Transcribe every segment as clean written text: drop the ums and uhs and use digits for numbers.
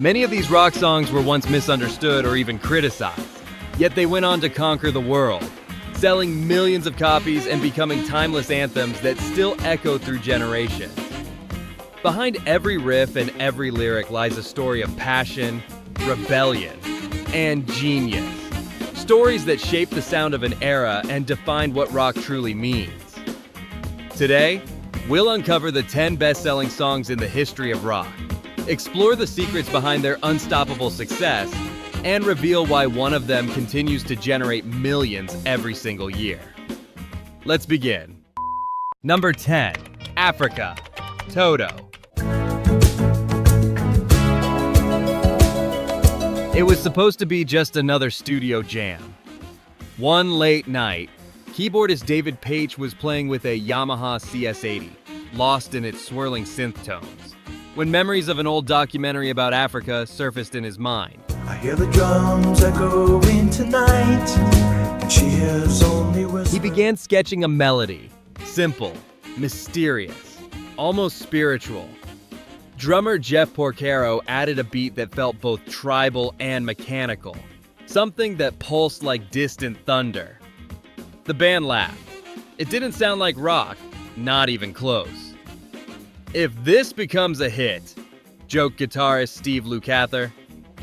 Many of these rock songs were once misunderstood or even criticized, yet they went on to conquer the world, selling millions of copies and becoming timeless anthems that still echo through generations. Behind every riff and every lyric lies a story of passion, rebellion, and genius. Stories that shape the sound of an era and define what rock truly means. Today, we'll uncover the 10 best-selling songs in the history of rock, explore the secrets behind their unstoppable success, and reveal why one of them continues to generate millions every single year. Let's begin. Number 10. Africa. Toto. It was supposed to be just another studio jam. One late night, keyboardist David Paich was playing with a Yamaha CS80, lost in its swirling synth tones, when memories of an old documentary about Africa surfaced in his mind. I hear the drums echoing tonight, and she hears only whispers. He began sketching a melody, simple, mysterious, almost spiritual. Drummer Jeff Porcaro added a beat that felt both tribal and mechanical, something that pulsed like distant thunder. The band laughed. It didn't sound like rock, not even close. "If this becomes a hit," joked guitarist Steve Lukather,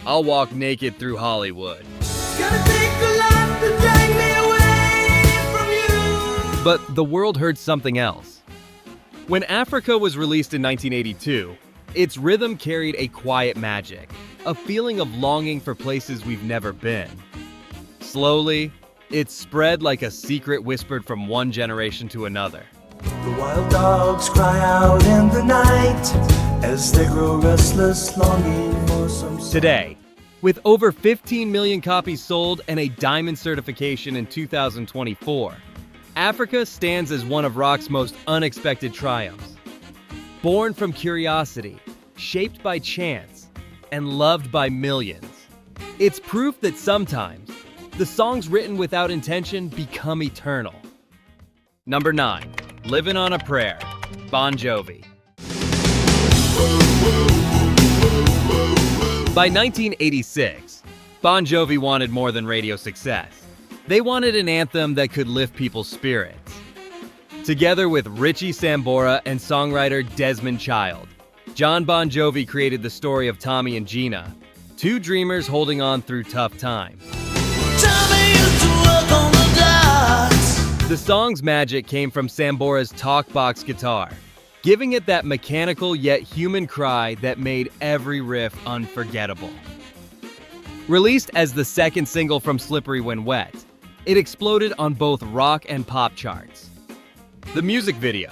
"I'll walk naked through Hollywood." It's gonna take a lot to drag me away from you. But the world heard something else. When Africa was released in 1982, its rhythm carried a quiet magic, a feeling of longing for places we've never been. Slowly, it spread like a secret whispered from one generation to another. The wild dogs cry out in the night as they grow restless, longing for some sun. Today, with over 15 million copies sold and a diamond certification in 2024, Africa stands as one of rock's most unexpected triumphs. Born from curiosity, shaped by chance, and loved by millions, it's proof that sometimes the songs written without intention become eternal. Number 9. Livin' on a Prayer. Bon Jovi. By 1986, Bon Jovi wanted more than radio success. They wanted an anthem that could lift people's spirits. Together with Richie Sambora and songwriter Desmond Child, John Bon Jovi created the story of Tommy and Gina, two dreamers holding on through tough times. Tommy used to work on the docks. The song's magic came from Sambora's talk-box guitar, giving it that mechanical yet human cry that made every riff unforgettable. Released as the second single from Slippery When Wet, it exploded on both rock and pop charts. The music video,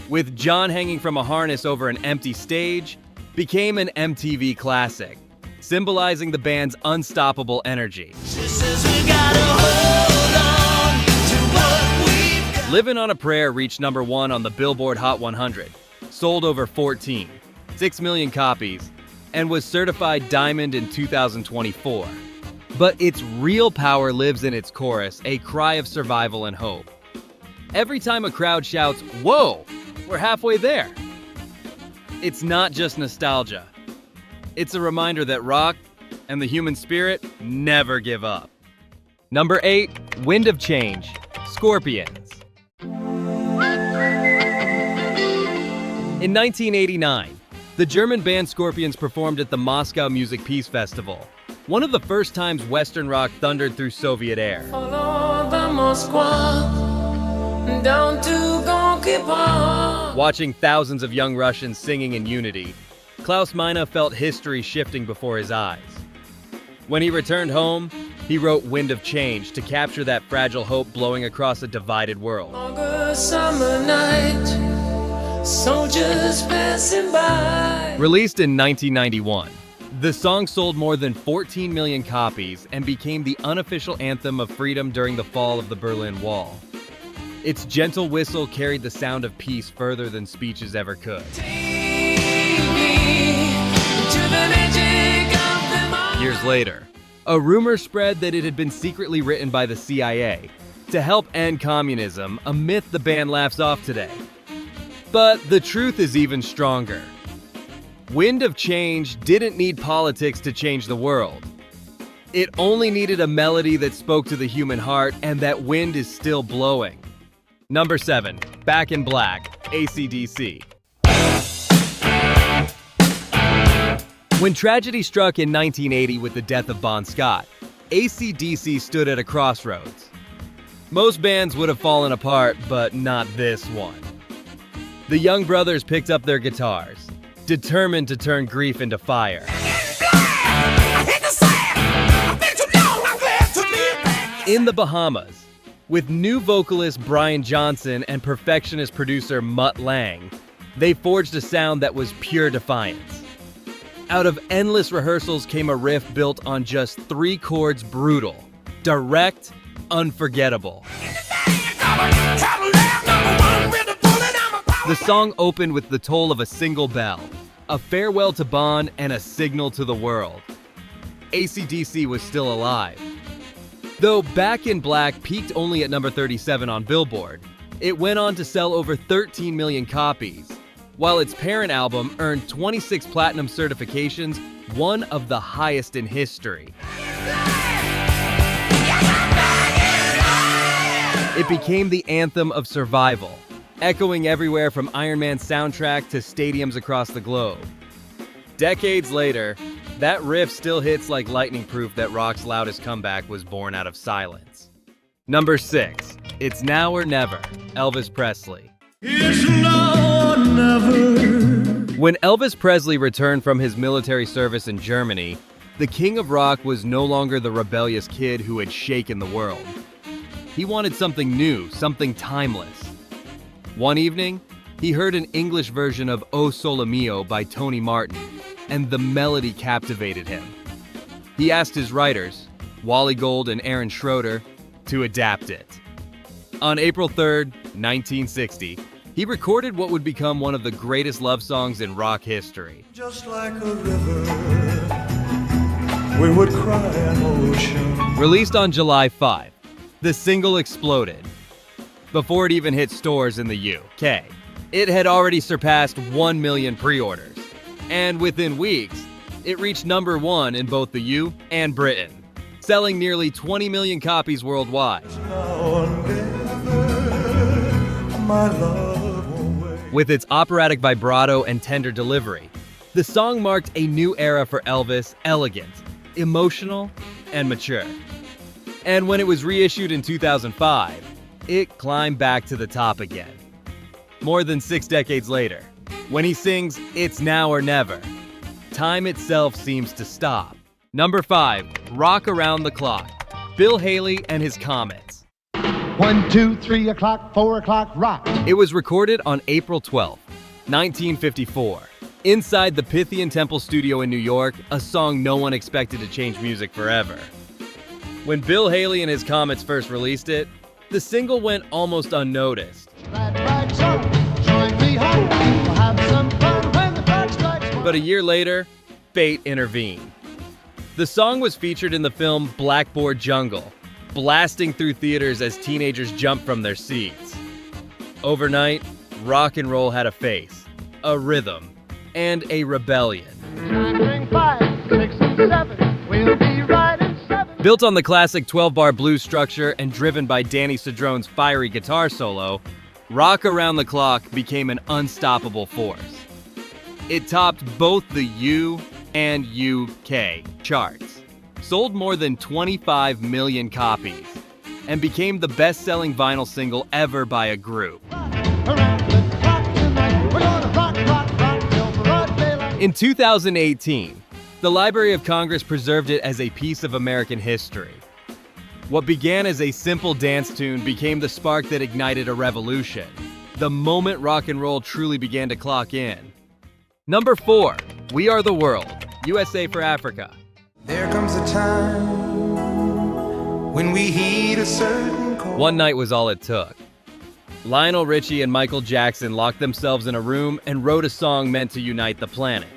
with John hanging from a harness over an empty stage, became an MTV classic, symbolizing the band's unstoppable energy. She says we gotta hold on to what we've got. Livin' on a Prayer reached number 1 on the Billboard Hot 100, sold over 6 million copies, and was certified diamond in 2024. But its real power lives in its chorus, a cry of survival and hope. Every time a crowd shouts, "Whoa, we're halfway there," it's not just nostalgia. It's a reminder that rock and the human spirit never give up. Number 8. Wind of Change. Scorpions. In 1989, the German band Scorpions performed at the Moscow Music Peace Festival, one of the first times Western rock thundered through Soviet air. Follow the Moskwa down to Gonky Park. Watching thousands of young Russians singing in unity, Klaus Meine felt history shifting before his eyes. When he returned home, he wrote Wind of Change to capture that fragile hope blowing across a divided world. August summer night, soldiers passing by. Released in 1991, the song sold more than 14 million copies and became the unofficial anthem of freedom during the fall of the Berlin Wall. Its gentle whistle carried the sound of peace further than speeches ever could. Years later, a rumor spread that it had been secretly written by the CIA to help end communism, a myth the band laughs off today. But the truth is even stronger. Wind of Change didn't need politics to change the world. It only needed a melody that spoke to the human heart, and that wind is still blowing. Number 7, Back in Black, AC/DC. When tragedy struck in 1980 with the death of Bon Scott, AC/DC stood at a crossroads. Most bands would have fallen apart, but not this one. The Young brothers picked up their guitars, determined to turn grief into fire. In the Bahamas, with new vocalist Brian Johnson and perfectionist producer Mutt Lange, they forged a sound that was pure defiance. Out of endless rehearsals came a riff built on just 3 chords, brutal, direct, unforgettable. The song opened with the toll of a single bell, a farewell to Bon and a signal to the world. AC/DC was still alive. Though Back in Black peaked only at number 37 on Billboard, it went on to sell over 13 million copies, while its parent album earned 26 platinum certifications, one of the highest in history. It became the anthem of survival, echoing everywhere from Iron Man's soundtrack to stadiums across the globe. Decades later, that riff still hits like lightning, proof that rock's loudest comeback was born out of silence. Number 6, It's Now or Never, Elvis Presley. It's now or never. When Elvis Presley returned from his military service in Germany, the king of rock was no longer the rebellious kid who had shaken the world. He wanted something new, something timeless. One evening, he heard an English version of O Sole Mio by Tony Martin, and the melody captivated him. He asked his writers, Wally Gold and Aaron Schroeder, to adapt it. On April 3rd, 1960, he recorded what would become one of the greatest love songs in rock history. Just like a river, we would cry an ocean. Released on July 5, the single exploded. Before it even hit stores in the UK, it had already surpassed 1 million pre-orders. And within weeks, it reached number 1 in both the UK and Britain, selling nearly 20 million copies worldwide. Now or never, my love won't wait. With its operatic vibrato and tender delivery, the song marked a new era for Elvis, elegant, emotional, and mature. And when it was reissued in 2005, it climbed back to the top again. More than 6 decades later, when he sings It's Now or Never, time itself seems to stop. Number 5, Rock Around the Clock, Bill Haley and his Comets. 1, 2, 3 o'clock, 4 o'clock, rock. It was recorded on April 12, 1954. Inside the Pythian Temple studio in New York, a song no one expected to change music forever. When Bill Haley and his Comets first released it, the single went almost unnoticed. Right, so join me home. We'll have some fun when the clock strikes 1. But a year later, fate intervened. The song was featured in the film Blackboard Jungle, blasting through theaters as teenagers jumped from their seats. Overnight, rock and roll had a face, a rhythm, and a rebellion. 9, ring 5, 6, and 7. We'll be right in 7. Built on the classic 12-bar blues structure and driven by Danny Cedrone's fiery guitar solo, Rock Around the Clock became an unstoppable force. It topped both the UK and UK charts, sold more than 25 million copies, and became the best-selling vinyl single ever by a group. Around the clock tonight, we're gonna rock, rock, rock till broad daylight. In 2018, the Library of Congress preserved it as a piece of American history. What began as a simple dance tune became the spark that ignited a revolution, the moment rock and roll truly began to clock in. Number 4, We Are the World, USA for Africa. There comes a time when we heed a certain call. One night was all it took. Lionel Richie and Michael Jackson locked themselves in a room and wrote a song meant to unite the planet.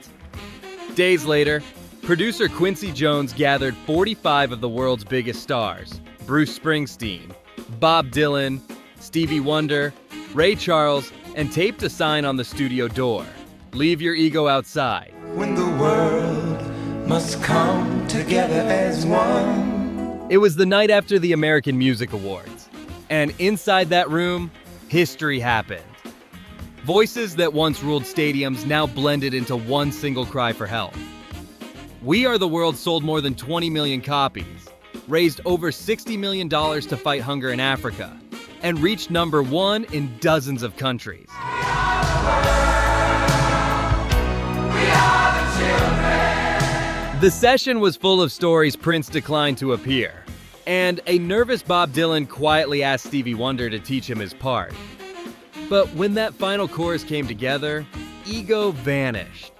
Days later, producer Quincy Jones gathered 45 of the world's biggest stars, Bruce Springsteen, Bob Dylan, Stevie Wonder, Ray Charles, and taped a sign on the studio door, "Leave your ego outside." must come together as one. It was the night after the American Music Awards, and inside that room, history happened. Voices that once ruled stadiums now blended into one single cry for help. We Are the World sold more than 20 million copies, raised over $60 million to fight hunger in Africa, and reached number 1 in dozens of countries. The session was full of stories Prince declined to appear, and a nervous Bob Dylan quietly asked Stevie Wonder to teach him his part. But when that final chorus came together, ego vanished.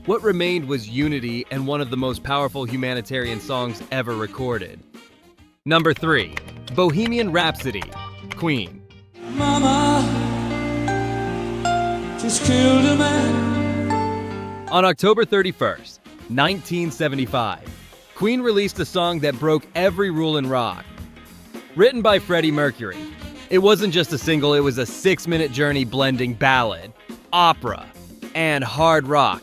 What remained was unity and one of the most powerful humanitarian songs ever recorded. Number 3, Bohemian Rhapsody, Queen. Mama just killed a man. On October 31st, 1975, Queen released a song that broke every rule in rock. Written by Freddie Mercury, it wasn't just a single, it was a 6-minute journey blending ballad, opera, and hard rock,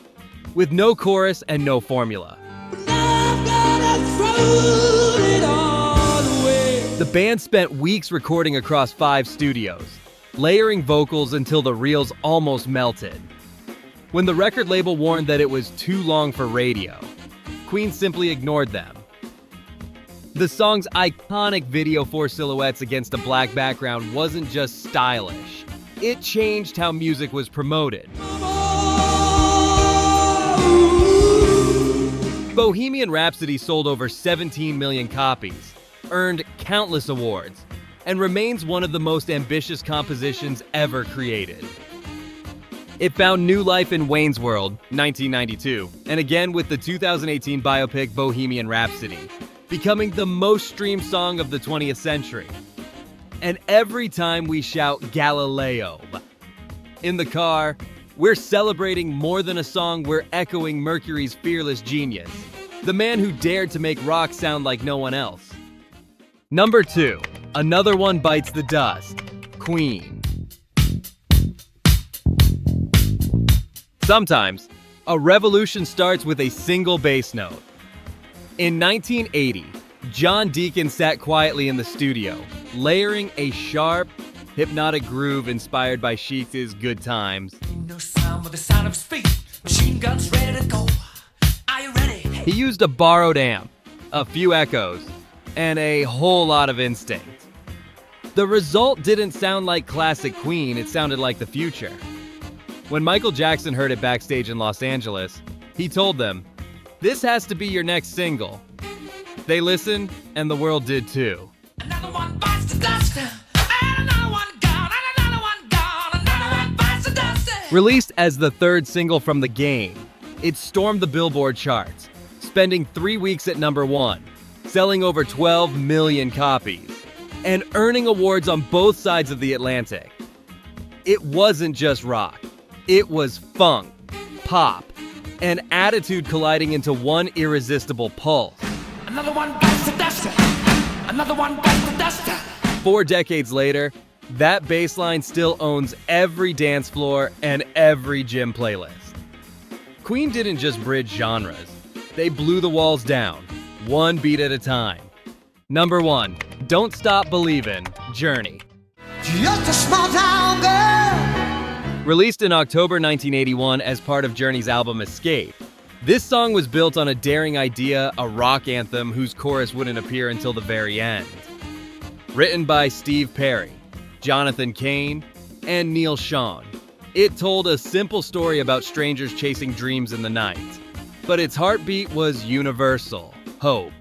with no chorus and no formula. The band spent weeks recording across 5 studios, layering vocals until the reels almost melted. When the record label warned that it was too long for radio, Queen simply ignored them. The song's iconic video 4 silhouettes against a black background wasn't just stylish, it changed how music was promoted. Bohemian Rhapsody sold over 17 million copies, earned countless awards, and remains one of the most ambitious compositions ever created. It found new life in Wayne's World, 1992, and again with the 2018 biopic Bohemian Rhapsody, becoming the most streamed song of the 20th century. And every time we shout Galileo in the car, we're celebrating more than a song, we're echoing Mercury's fearless genius, the man who dared to make rock sound like no one else. Number 2, another one bites the dust, Queen. Sometimes, a revolution starts with a single bass note. In 1980, John Deacon sat quietly in the studio, layering a sharp, hypnotic groove inspired by Chic's Good Times. No sound but the sound of speed. Machine guns ready to go. Are you ready? He used a borrowed amp, a few echoes, and a whole lot of instinct. The result didn't sound like classic Queen, it sounded like the future. When Michael Jackson heard it backstage in Los Angeles, he told them, "This has to be your next single." They listened, and the world did too. Another one bites the dust. And another one gone. And another one gone. Another one bites the dust. Released as the 3rd single from The Game, it stormed the Billboard charts, spending 3 weeks at number 1, selling over 12 million copies, and earning awards on both sides of the Atlantic. It wasn't just rock. It was funk, pop, and attitude colliding into one irresistible pulse. Another one bites the dust. Another one bites the dust. 4 decades later, that bass line still owns every dance floor and every gym playlist. Queen didn't just bridge genres. They blew the walls down, one beat at a time. Number 1, Don't Stop Believin', Journey. Just a small town girl. Released in October 1981 as part of Journey's album Escape, this song was built on a daring idea, a rock anthem whose chorus wouldn't appear until the very end. Written by Steve Perry, Jonathan Cain, and Neil Schon, it told a simple story about strangers chasing dreams in the night. But its heartbeat was universal, hope.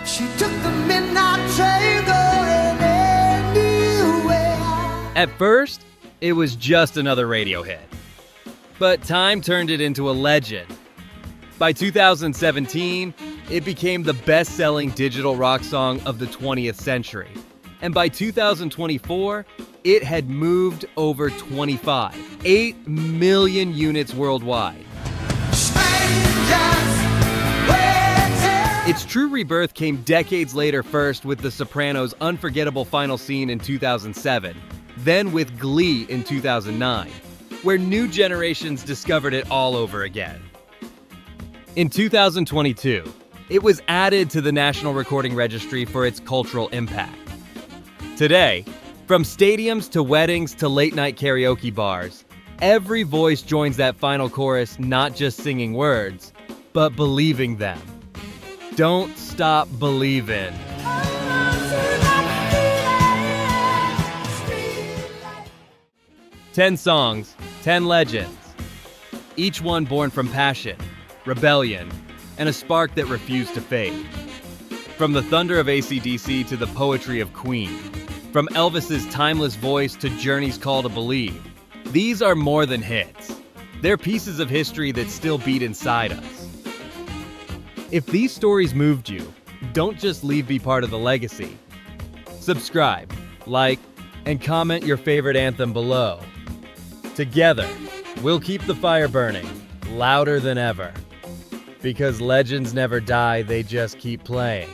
She took the midnight train going anywhere. At first, it was just another radio hit. But time turned it into a legend. By 2017, it became the best-selling digital rock song of the 20th century. And by 2024, it had moved over 8 million units worldwide. Its true rebirth came decades later, first with The Sopranos' unforgettable final scene in 2007, then with Glee in 2009, where new generations discovered it all over again. In 2022, it was added to the National Recording Registry for its cultural impact. Today, from stadiums to weddings to late-night karaoke bars, every voice joins that final chorus not just singing words, but believing them. Don't stop believin'. 10 songs, 10 legends. Each one born from passion, rebellion, and a spark that refused to fade. From the thunder of AC/DC to the poetry of Queen, from Elvis's timeless voice to Journey's call to believe, these are more than hits. They're pieces of history that still beat inside us. If these stories moved you, don't just leave Be part of the legacy. Subscribe, like, and comment your favorite anthem below. Together, we'll keep the fire burning, louder than ever. Because legends never die, they just keep playing.